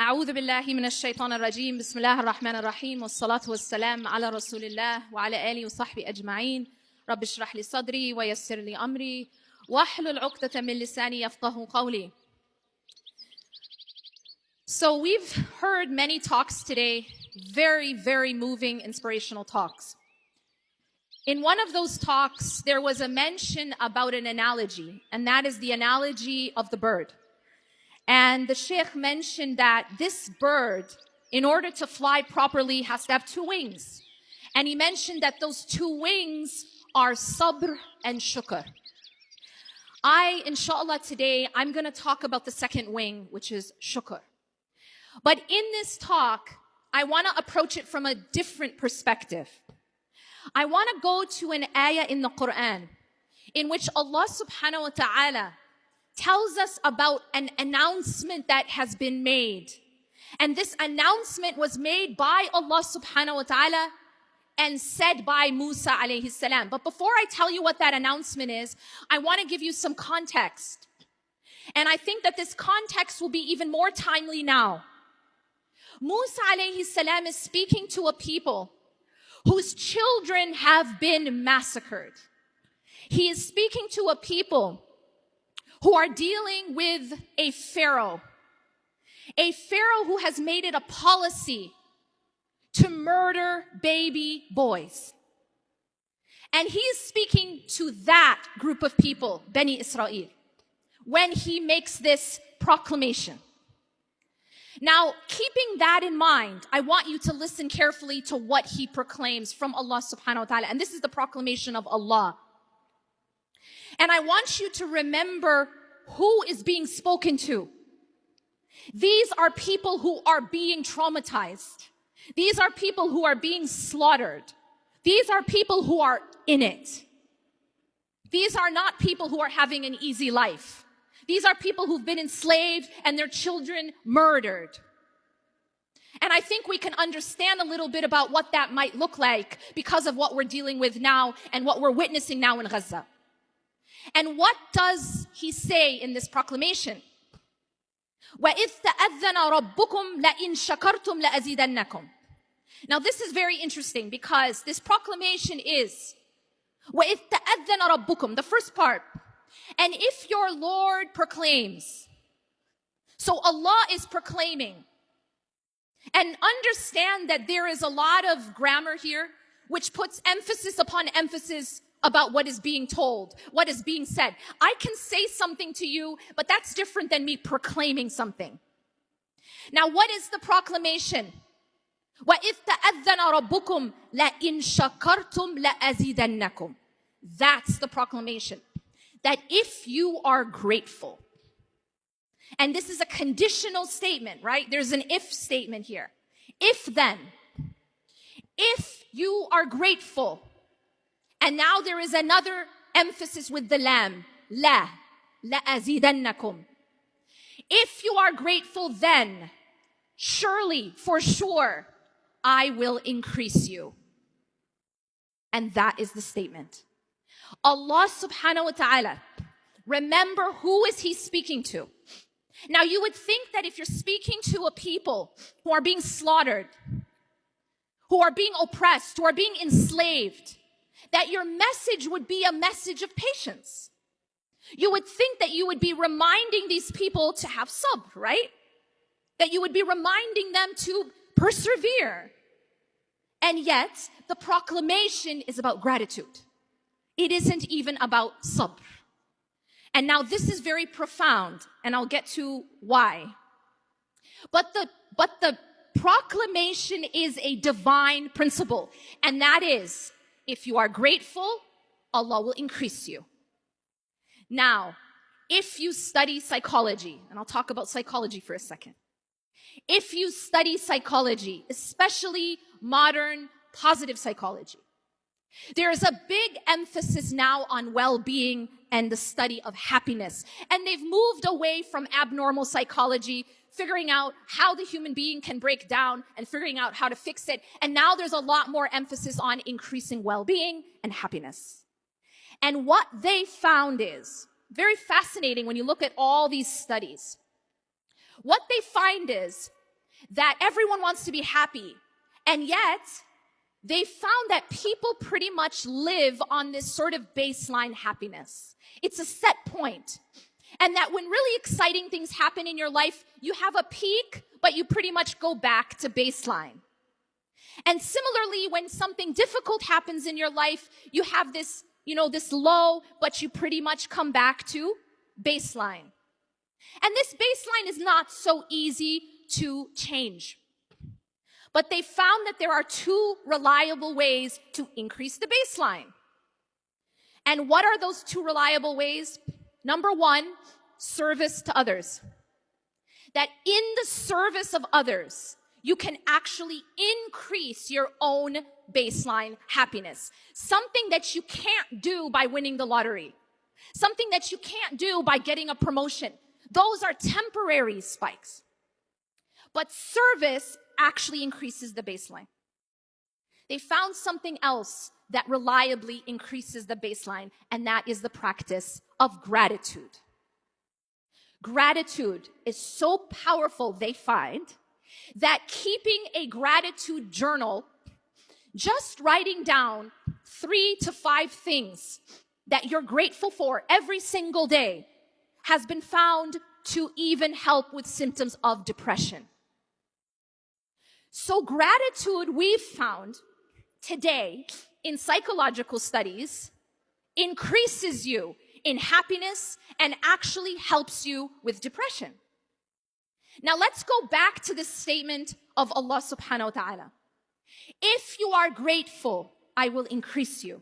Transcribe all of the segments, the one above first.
أعوذ بالله من الشيطان الرجيم بسم الله الرحمن الرحيم والصلاة والسلام على رسول الله وعلى آله وصحبه أجمعين رب اشرح لي صدري ويسر لي أمري واحلل عقدة من لساني يفقهوا قولي. So we've heard many talks today, very, very moving, inspirational talks. In one of those talks, there was a mention about an analogy, and that is the analogy of the bird. And the sheikh mentioned that this bird, in order to fly properly, has to have two wings. And he mentioned that those two wings are sabr and shukr. Inshallah, today, I'm going to talk about the second wing, which is shukr. But in this talk, I want to approach it from a different perspective. I want to go to an ayah in the Qur'an, in which Allah subhanahu wa ta'ala tells us about an announcement that has been made. And this announcement was made by Allah subhanahu wa ta'ala and said by Musa alayhi salam. But before I tell you what that announcement is, I want to give you some context. And I think that this context will be even more timely now. Musa alayhi salam is speaking to a people whose children have been massacred. He is speaking to a people who are dealing with a pharaoh who has made it a policy to murder baby boys. And he is speaking to that group of people, Bani Israel, when he makes this proclamation. Now, keeping that in mind, I want you to listen carefully to what he proclaims from Allah subhanahu wa ta'ala. And this is the proclamation of Allah. And I want you to remember who is being spoken to. These are people who are being traumatized. These are people who are being slaughtered. These are people who are in it. These are not people who are having an easy life. These are people who've been enslaved and their children murdered. And I think we can understand a little bit about what that might look like because of what we're dealing with now and what we're witnessing now in Gaza. And what does he say in this proclamation? وَإِذْ تَأَذَّنَ رَبُّكُمْ لَإِنْ شَكَرْتُمْ لَأَزِيدَنَّكُمْ. Now this is very interesting because this proclamation is وَإِذْ تَأَذَّنَ رَبُّكُمْ, the first part. And if your Lord proclaims, so Allah is proclaiming. And understand that there is a lot of grammar here which puts emphasis upon emphasis about what is being told, what is being said. I can say something to you, but that's different than me proclaiming something. Now, what is the proclamation? وَإِذْ تَأَذَّنَ رَبُّكُمْ لَإِنْ شَكَرْتُمْ لَأَزِيدَنَّكُمْ. That's the proclamation. That if you are grateful, and this is a conditional statement, right? There's an if statement here. If then, if you are grateful, and now there is another emphasis with the lam, la azidannakum. If you are grateful, then surely, for sure, I will increase you. And that is the statement. Allah subhanahu wa ta'ala, remember who is he speaking to? Now you would think that if you're speaking to a people who are being slaughtered, who are being oppressed, who are being enslaved, that your message would be a message of patience. You would think that you would be reminding these people to have sabr, right? That you would be reminding them to persevere. And yet, the proclamation is about gratitude. It isn't even about sabr. And now this is very profound, and I'll get to why. But the proclamation is a divine principle, and that is, if you are grateful, Allah will increase you. Now, if you study psychology, and I'll talk about psychology for a second. If you study psychology, especially modern positive psychology, there is a big emphasis now on well-being and the study of happiness. And they've moved away from abnormal psychology, figuring out how the human being can break down and figuring out how to fix it. And now there's a lot more emphasis on increasing well-being and happiness. And what they found is very fascinating when you look at all these studies. What they find is that everyone wants to be happy. And yet, they found that people pretty much live on this sort of baseline happiness. It's a set point. And that when really exciting things happen in your life, you have a peak, but you pretty much go back to baseline. And similarly, when something difficult happens in your life, you have this, this low, but you pretty much come back to baseline. And this baseline is not so easy to change. But they found that there are two reliable ways to increase the baseline. And what are those two reliable ways? Number one, service to others. That in the service of others, you can actually increase your own baseline happiness. Something that you can't do by winning the lottery. Something that you can't do by getting a promotion. Those are temporary spikes. But service actually increases the baseline. They found something else that reliably increases the baseline, and that is the practice of gratitude. Gratitude is so powerful, they find, that keeping a gratitude journal, just writing down 3 to 5 things that you're grateful for every single day, has been found to even help with symptoms of depression. So gratitude, we've found today in psychological studies, increases you in happiness and actually helps you with depression. Now let's go back to this statement of Allah subhanahu wa ta'ala. If you are grateful, I will increase you.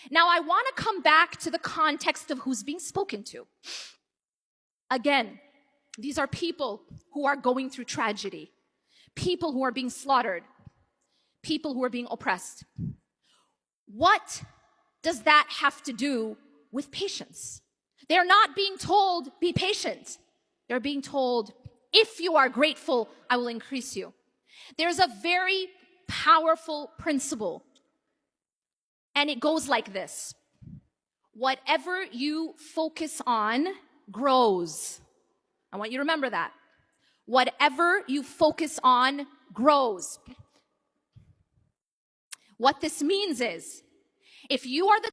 Now I want to come back to the context of who's being spoken to. Again, these are people who are going through tragedy, people who are being slaughtered, people who are being oppressed. What does that have to do with patience? They're not being told, be patient. They're being told, if you are grateful, I will increase you. There's a very powerful principle, and it goes like this. Whatever you focus on grows. I want you to remember that. Whatever you focus on grows. What this means is, if you are the